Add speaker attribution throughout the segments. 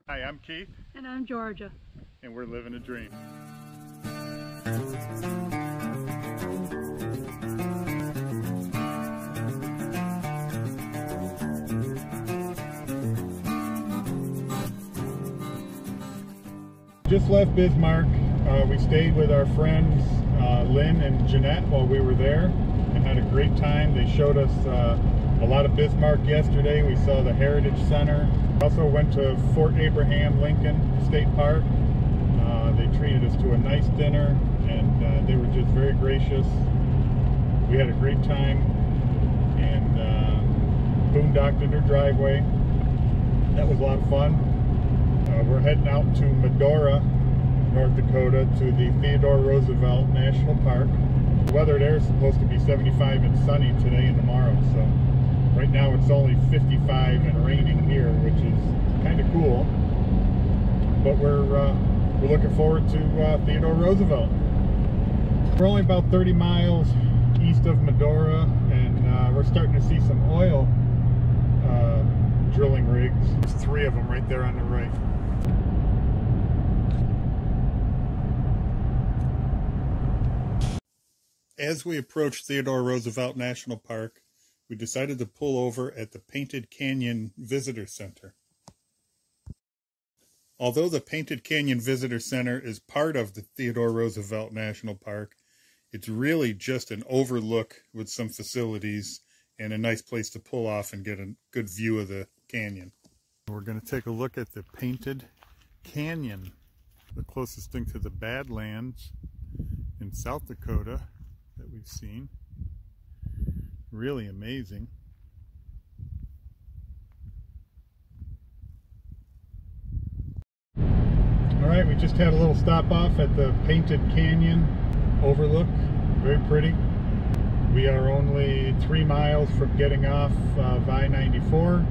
Speaker 1: Hi, I'm Keith.
Speaker 2: And I'm Georgia.
Speaker 1: And we're living a dream. Just left Bismarck. We stayed with our friends Lynn and Jeanette while we were there and had a great time. They showed us a lot of Bismarck yesterday. We saw the Heritage Center. Also went to Fort Abraham Lincoln State Park. They treated us to a nice dinner and they were just very gracious. We had a great time and boondocked in their driveway. That was a lot of fun. We're heading out to Madora, North Dakota, to the Theodore Roosevelt National Park. The weather there is supposed to be 75 and sunny today and tomorrow, so right now it's only 55 and raining here, which is kind of cool. But we're looking forward to Theodore Roosevelt. We're only about 30 miles east of Madora, and we're starting to see some oil drilling rigs. There's 3 of them right there on the right. As we approached Theodore Roosevelt National Park, we decided to pull over at the Painted Canyon Visitor Center. Although the Painted Canyon Visitor Center is part of the Theodore Roosevelt National Park, it's really just an overlook with some facilities and a nice place to pull off and get a good view of the canyon. We're going to take a look at the Painted Canyon, the closest thing to the Badlands in South Dakota that we've seen. Really amazing. Alright, we just had a little stop off at the Painted Canyon overlook. Very pretty. We are only 3 miles from getting off I-94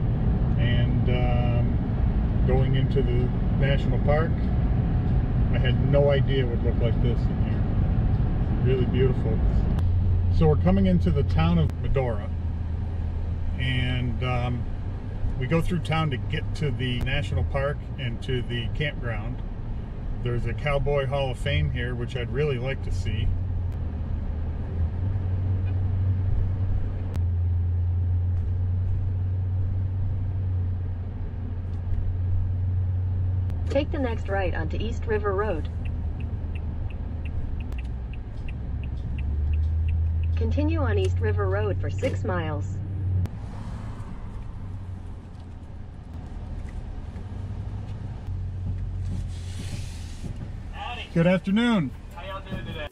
Speaker 1: and going into the national park. I had no idea it would look like this in here. Really beautiful. So we're coming into the town of Madora, and we go through town to get to the national park and to the campground. There's a Cowboy Hall of Fame here, which I'd really like to see.
Speaker 3: Take the next right onto East River Road. Continue on East River Road for 6 miles.
Speaker 1: Howdy. Good afternoon.
Speaker 4: How y'all doing today?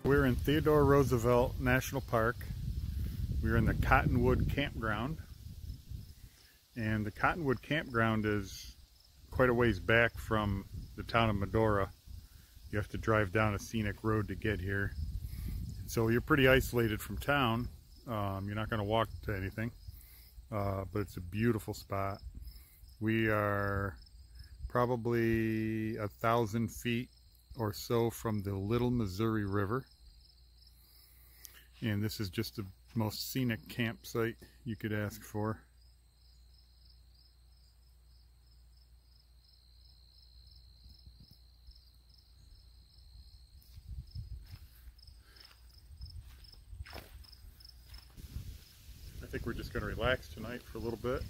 Speaker 1: We're in Theodore Roosevelt National Park. We're in the Cottonwood Campground. And the Cottonwood Campground is quite a ways back from the town of Madora. You have to drive down a scenic road to get here. So you're pretty isolated from town. You're not going to walk to anything. But it's a beautiful spot. We are probably 1,000 feet or so from the Little Missouri River. And this is just the most scenic campsite you could ask for. I think we're just going to relax tonight for a little bit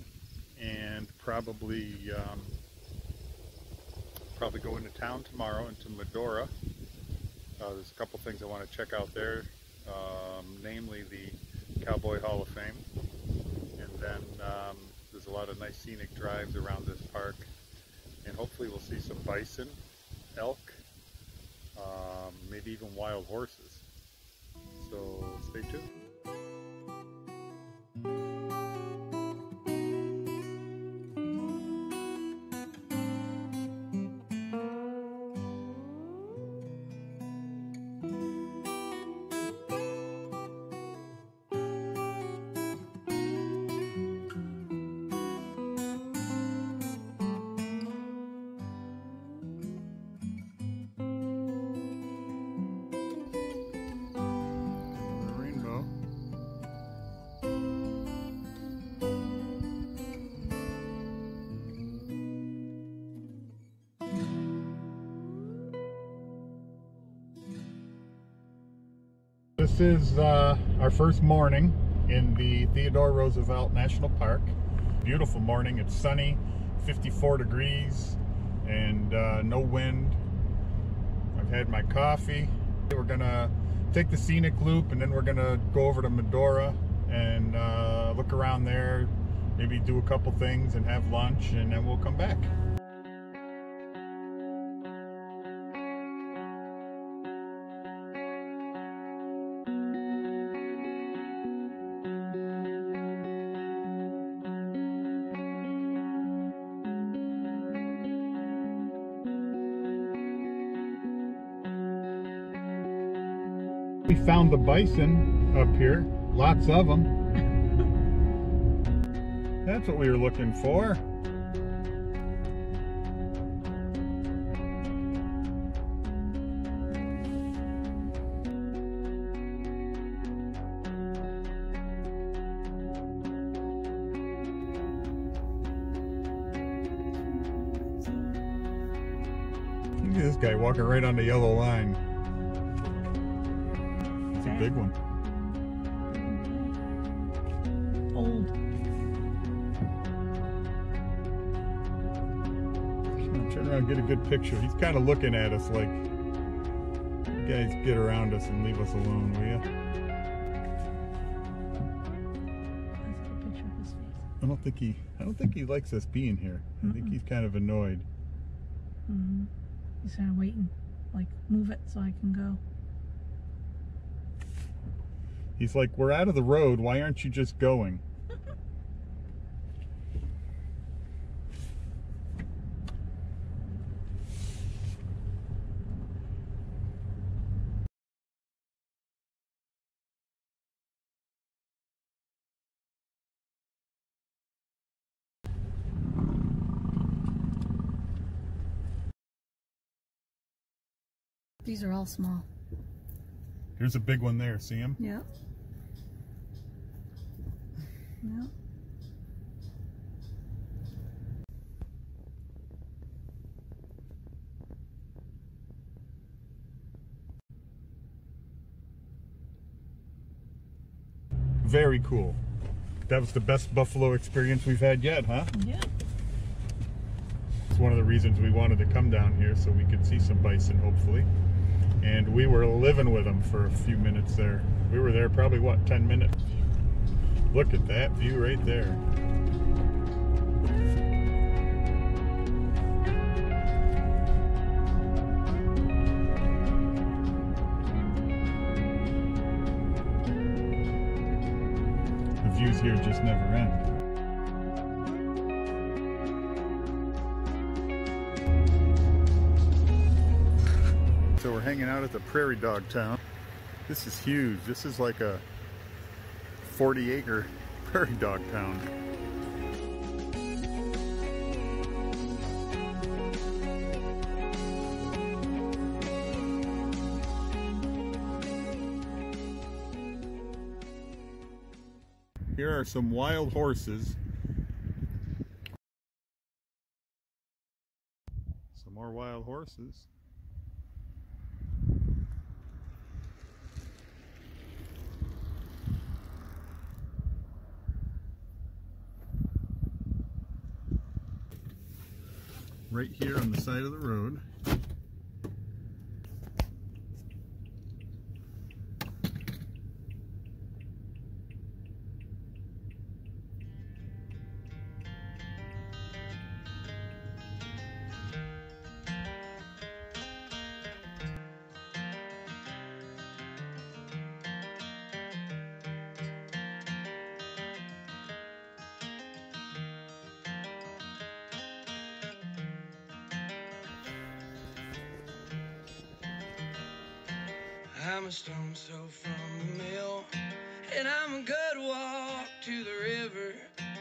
Speaker 1: and probably go into town tomorrow, into Madora. There's a couple things I want to check out there, namely the Cowboy Hall of Fame, and then there's a lot of nice scenic drives around this park, and hopefully hopefully we'll see some bison, elk, maybe even wild horses. So stay tuned. This is our first morning in the Theodore Roosevelt National Park. Beautiful morning. It's sunny, 54 degrees, and no wind. I've had my coffee. We're gonna take the scenic loop, and then we're gonna go over to Madora and look around there, maybe do a couple things and have lunch, and then we'll come back. We found the bison up here, lots of them. That's what we were looking for. Look at this guy walking right on the yellow line. It's a big one.
Speaker 2: Old.
Speaker 1: Turn around and get a good picture. He's kind of looking at us like, you guys get around us and leave us alone, will you?
Speaker 2: Let's get a picture of his face.
Speaker 1: I don't think he likes us being here. I think he's kind of annoyed.
Speaker 2: Mm-hmm. He's kind of waiting. Like, move it so I can go.
Speaker 1: He's like, we're out of the road. Why aren't you just going?
Speaker 2: These are all small.
Speaker 1: Here's a big one there. See him?
Speaker 2: Yep. Yep.
Speaker 1: Very cool. That was the best buffalo experience we've had yet, huh?
Speaker 2: Yeah.
Speaker 1: It's one of the reasons we wanted to come down here, so we could see some bison, hopefully. And we were living with them for a few minutes there. We were there probably, what, 10 minutes? Look at that view right there. The views here just never end. So we're hanging out at the Prairie Dog Town. This is huge. This is like a 40-acre prairie dog town. Here are some wild horses. Some more wild horses. Right here on the side of the road.
Speaker 4: I'm a stone's throw from the mill, and I'm a good walk to the river.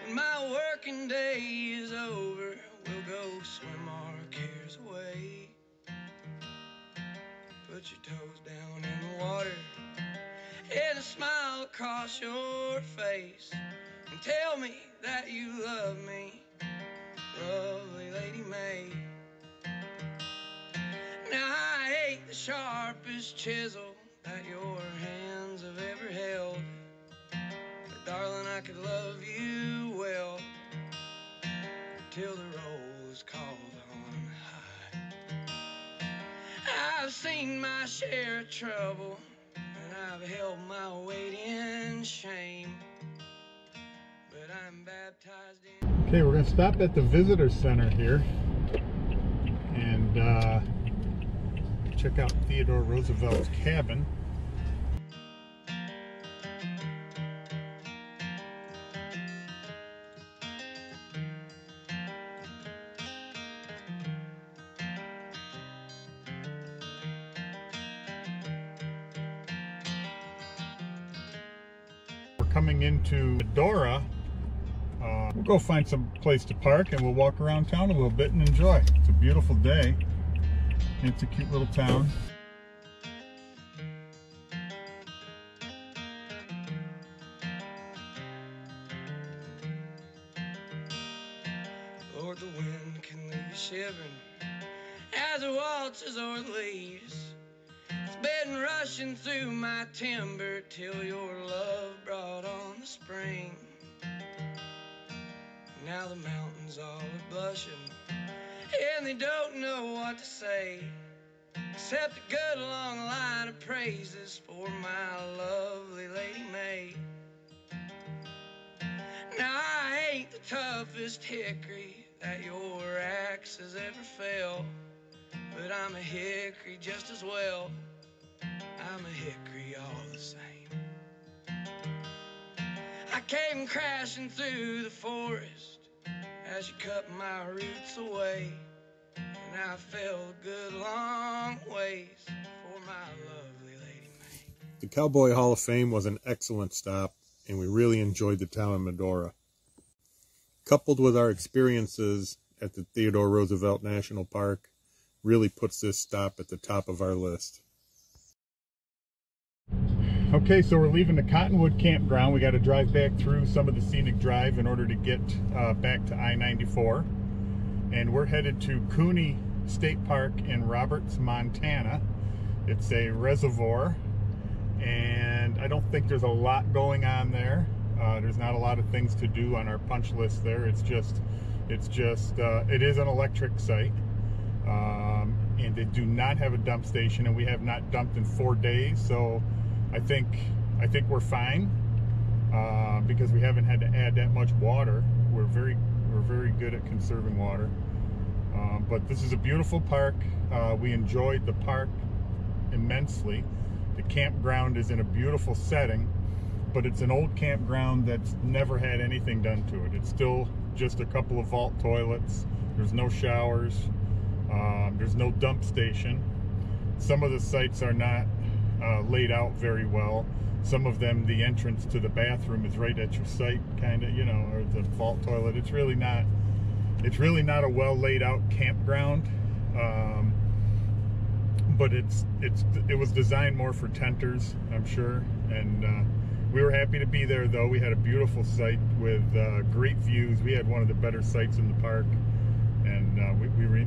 Speaker 4: When my working day is over, we'll go swim our cares away. Put your toes down in the water and a smile across your face, and tell me that you love me, lovely Lady May. Now I ain't the sharpest chisel that your hands have ever held, but darling, I could love you well till the roll is called on high. I've seen my share of trouble, and I've held my weight in shame, but I'm baptized in...
Speaker 1: Okay, we're going to stop at the visitor center here and check out Theodore Roosevelt's cabin. We're coming into Madora. We'll go find some place to park and we'll walk around town a little bit and enjoy. It's a beautiful day. It's a cute little town.
Speaker 4: Lord, the wind can leave you shivering as it waltzes o'er the leaves. It's been rushing through my timber till your love brought on the spring. Now the mountains all are blushing, and they don't know what to say, except a good long line of praises for my lovely Lady May. Now I ain't the toughest hickory that your axe has ever felled, but I'm a hickory just as well. I'm a hickory all the same. I came crashing through the forest as you cut my roots away, and I fell a good long ways for my lovely Lady May.
Speaker 1: The Cowboy Hall of Fame was an excellent stop, and we really enjoyed the town of Madora. Coupled with our experiences at the Theodore Roosevelt National Park, really puts this stop at the top of our list. Okay, so we're leaving the Cottonwood Campground. We got to drive back through some of the scenic drive in order to get back to I-94. And we're headed to Cooney State Park in Roberts, Montana. It's a reservoir, and I don't think there's a lot going on there. There's not a lot of things to do on our punch list there. It is an electric site, and they do not have a dump station, and we have not dumped in 4 days. So I think we're fine because we haven't had to add that much water. We're very good at conserving water. But this is a beautiful park. We enjoyed the park immensely. The campground is in a beautiful setting, but it's an old campground that's never had anything done to it. It's still just a couple of vault toilets. There's no showers. There's no dump station. Some of the sites are not laid out very well. Some of them, the entrance to the bathroom is right at your site, kind of, you know, or the vault toilet. It's really not a well laid out campground. But it was designed more for tenters, I'm sure, and we were happy to be there. Though we had a beautiful site with great views. We had one of the better sites in the park, and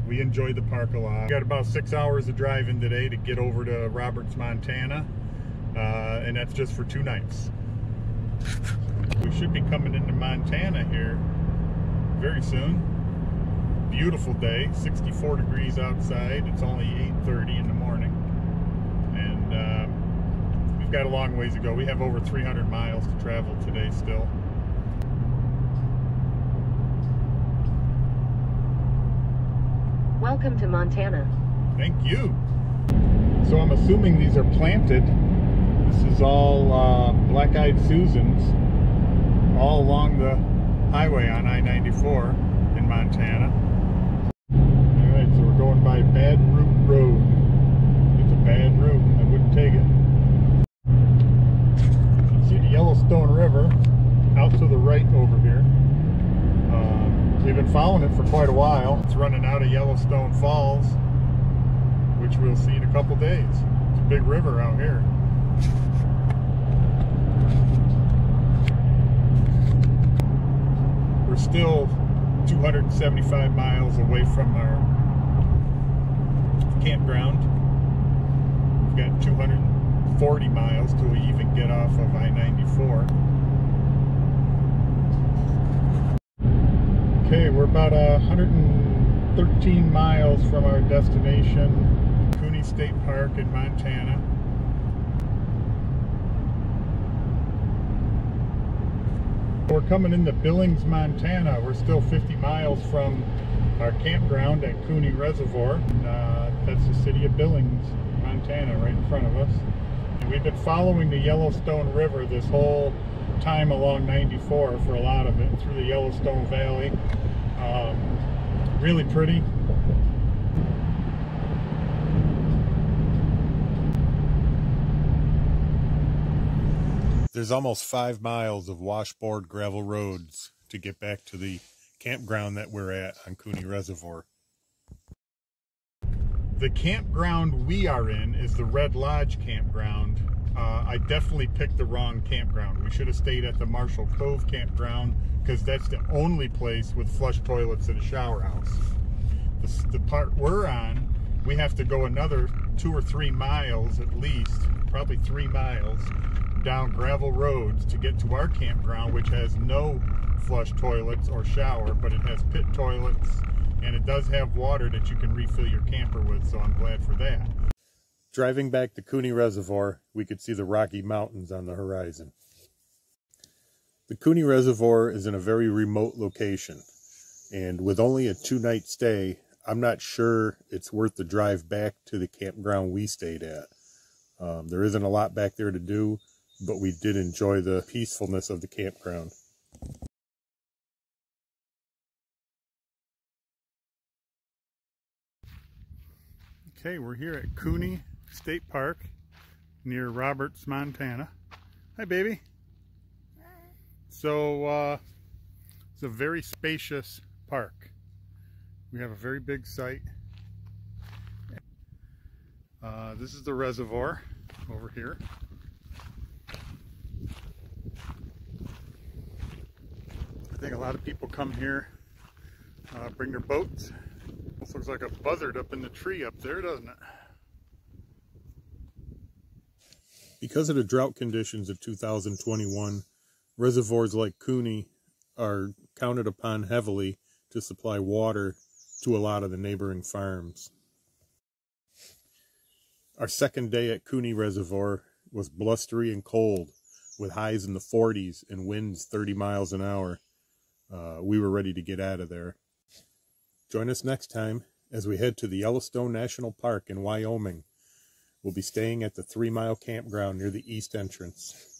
Speaker 1: we enjoyed the park a lot. We got about 6 hours of driving today to get over to Roberts, Montana, and that's just for 2 nights. We should be coming into Montana here very soon. Beautiful day, 64 degrees outside. It's only 8:30 in the morning, and we've got a long ways to go. We have over 300 miles to travel today still.
Speaker 3: Welcome to Montana.
Speaker 1: Thank you. So I'm assuming these are planted. This is all black-eyed Susans, all along the highway on I-94 in Montana. Alright, so we're going by Bad Route Road. It's a bad route. I wouldn't take it. following it for quite a while. It's running out of Yellowstone Falls, which we'll see in a couple days. It's a big river out here. We're still 275 miles away from our campground. We've got 240 miles till we even get off of I-94. Okay, we're about 113 miles from our destination, Cooney State Park in Montana. We're coming into Billings, Montana. We're still 50 miles from our campground at Cooney Reservoir. That's the city of Billings, Montana, right in front of us. And we've been following the Yellowstone River this whole time along 94 for a lot of it, through the Yellowstone Valley. Really pretty. There's almost 5 miles of washboard gravel roads to get back to the campground that we're at on Cooney Reservoir. The campground we are in is the Red Lodge campground. I definitely picked the wrong campground. We should have stayed at the Marshall Cove campground because that's the only place with flush toilets and a shower house. The part we're on, we have to go another 2 or 3 miles at least, probably 3 miles, down gravel roads to get to our campground, which has no flush toilets or shower, but it has pit toilets, and it does have water that you can refill your camper with, so I'm glad for that. Driving back to Cooney Reservoir, we could see the Rocky Mountains on the horizon. The Cooney Reservoir is in a very remote location, and with only a 2-night stay, I'm not sure it's worth the drive back to the campground we stayed at. There isn't a lot back there to do, but we did enjoy the peacefulness of the campground. Okay, we're here at Cooney State Park near Roberts, Montana. Hi, baby. Hi. So, it's a very spacious park. We have a very big site. This is the reservoir over here. I think a lot of people come here, bring their boats. This looks like a buzzard up in the tree up there, doesn't it? Because of the drought conditions of 2021, reservoirs like Cooney are counted upon heavily to supply water to a lot of the neighboring farms. Our second day at Cooney Reservoir was blustery and cold, with highs in the 40s and winds 30 miles an hour. We were ready to get out of there. Join us next time as we head to the Yellowstone National Park in Wyoming. We'll be staying at the 3 Mile Campground near the east entrance.